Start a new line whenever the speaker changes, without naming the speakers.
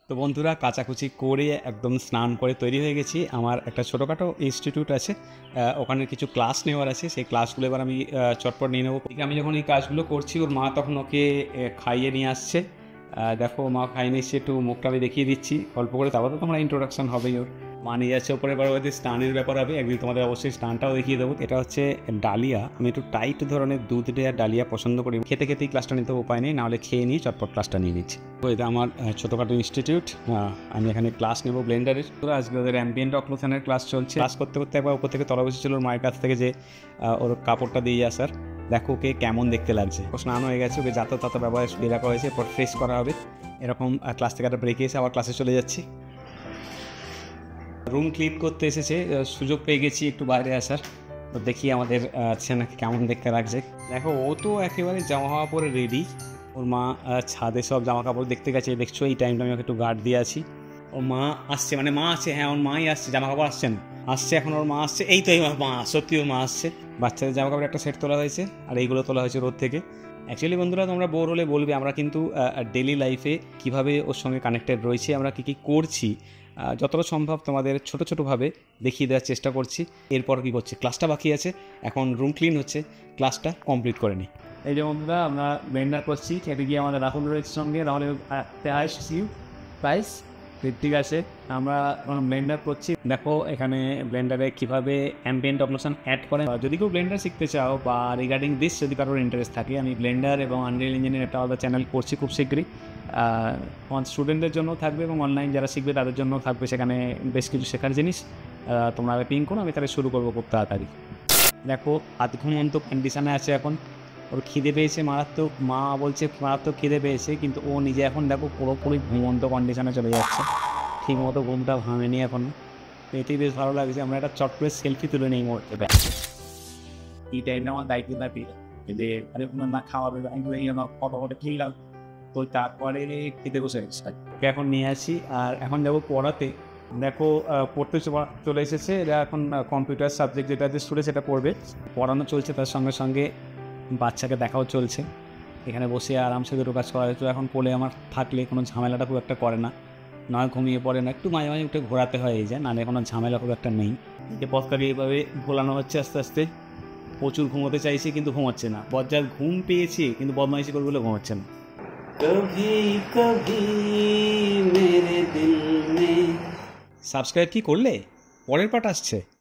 তো বন্ধুরা কাচাকুচি করে একদম স্নান করে তৈরি হয়ে গেছি। আমার একটা ছোটোখাটো ইনস্টিটিউট আছে, ওখানে কিছু ক্লাস নেওয়ার আছে। সেই ক্লাসগুলো এবার আমি চটপট নিয়ে নেবো। আমি যখন এই কাজগুলো করছি ওর মা তখন ওকে খাইয়ে নিয়ে আসছে। দেখো মা খাইয়ে নিয়ে এসছে, একটু মুখটা আমি দেখিয়ে দিচ্ছি অল্প করে, তারপর তো তোমরা ইন্ট্রোডাকশন হবেই ওর। মা নিয়ে যাচ্ছে ওপরে, এবার ওদের স্নানের ব্যাপার হবে, একদিন তোমাদের অবশ্যই স্নানটাও দেখিয়ে দেবো। এটা হচ্ছে ডালিয়া, আমি একটু টাইট ধরনের দুধ দেওয়া ডালিয়া পছন্দ করি। খেতে খেতেই ক্লাসটা নিতে উপায় নেই, নাহলে খেয়ে নিয়ে চটপট ক্লাসটা নিয়ে নিচ্ছি। তো এটা আমার ছোটোখাটো ইনস্টিটিউট, আমি এখানে ক্লাস নেবো ব্লেন্ডারের। তো আজকে ওদের অ্যাম্বিয়েন্ট অক্লুশনের ক্লাস চলছে। ক্লাস করতে করতে একবার উপর থেকে তলা বসেছিল ওর মায়ের কাছ থেকে, যে ওর কাপড়টা দিয়ে আসার। দেখো ওকে কেমন দেখতে লাগছে। ও স্নান হয়ে গেছে, ওকে যাতা তাতা ব্যবহার দিয়ে রাখা হয়েছে, এরপর ফ্রেশ করা হবে। এরকম ক্লাস থেকে একটা ব্রেকে এসে আবার ক্লাসে চলে যাচ্ছি। রুম ক্লিন করতে এসেছে, সুযোগ পেয়ে গেছি একটু বাইরে আসার। তো দেখি আমাদের ছেলেকে কেমন দেখতে লাগছে। দেখো ও তো একেবারে জামা কাপড় পরে রেডি। ওর মা ছাদে সব জামা কাপড় দেখতে গেছে। দেখছো এই টাইমটা আমি ওকে একটু গার্ড দিয়ে আছি। ওর মা আসছে, মানে মা আছে, হ্যাঁ ওর মাই আসছে, জামা কাপড় আসছেন আসছে এখন ওর মা আসছে। এই তো এই মা, সত্যি ওর মা আসছে। বাচ্চাদের জামা কাপড় একটা সেট তোলা হয়েছে, আর এইগুলো তোলা হয়েছে রোদ থেকে। অ্যাকচুয়ালি বন্ধুরা তোমরা বোর হলে বলবে, আমরা কিন্তু ডেলি লাইফে কীভাবে ওর সঙ্গে কানেক্টেড রয়েছি, আমরা কী কী করছি, যতটা সম্ভব তোমাদের ছোটো ছোটোভাবে দেখিয়ে দেওয়ার চেষ্টা করছি। এরপর কী করছি, ক্লাসটা বাকি আছে, এখন রুম ক্লিন হচ্ছে, ক্লাসটা কমপ্লিট করে নিই। এই যে বন্ধুরা আমরা ব্লেন্ডার করছি, খেতে গিয়ে আমাদের রাহুল রয়েছে সঙ্গে। রাহুল প্রাইস ঠিক আছে, আমরা ব্লেন্ডার করছি। দেখো এখানে ব্লেন্ডারে কীভাবে অ্যাম্বিয়েন্ট অপারেশন অ্যাড করে। যদি কেউ ব্লেন্ডার শিখতে চাও বা রিগার্ডিং দিস যদি কারোর ইন্টারেস্ট থাকে, আমি ব্লেন্ডার এবং আনরিয়েল ইঞ্জিনের একটা আলাদা চ্যানেল করছি খুব শীঘ্রই। আমার স্টুডেন্টদের জন্য থাকবে এবং অনলাইন যারা শিখবে তাদের জন্য থাকবে, সেখানে বেশ কিছু শেখার জিনিস। তোমরা পিং করো, আমি তাহলে শুরু করবো খুব তাড়াতাড়ি। দেখো আধ ঘুমন্ত কন্ডিশানে আছে এখন, ওর খিদে পেয়েছে মারাত্মক, মা বলছে মারাত্মক খিদে পেয়েছে, কিন্তু ও নিজে এখন দেখো পুরোপুরি ঘুমন্ত কন্ডিশানে চলে যাচ্ছে। ঠিক মতো ঘুমটা ভাঙেনি এখন। এতেই বেশ ভালো লাগছে। আমরা একটা চট করে সেলফি তুলে নিই মোড়তে। এই টাইমটা আমার দায়িত্ব থাকি যে আরে না খাওয়াবে, ফটো ফটো খেলাম, তো তারপরে খেতে বসে গেছে। এখন নিয়ে আসি আর এখন যাবো পড়াতে। দেখো পড়তে চলে এসেছে এরা, এখন কম্পিউটার সাবজেক্ট যেটা স্টুডে সেটা পড়বে, পড়ানো চলছে, তার সঙ্গে সঙ্গে বাচ্চাকে দেখাও চলছে। এখানে বসে আরামসে দুটো কাজ করা যেত। এখন পড়ে আমার থাকলে কোনো ঝামেলাটা খুব একটা করে না, নয় ঘুমিয়ে পড়ে না, একটু মাঝে মাঝে উঠে ঘোরাতে হয়, এই যে নাহলে কোনো ঝামেলা খুব একটা নেই। যে পথকাকে এইভাবে ভোলানো হচ্ছে আস্তে আস্তে। প্রচুর ঘুমোতে চাইছে কিন্তু ঘুমাচ্ছে না, বজ্জাত ঘুম পেয়েছে কিন্তু বদমাইশি করে বলে ঘুমাচ্ছে না। কভি কভি মেরে দিল মে। সাবস্ক্রাইব কি করলে? পরের পার্ট আসছে।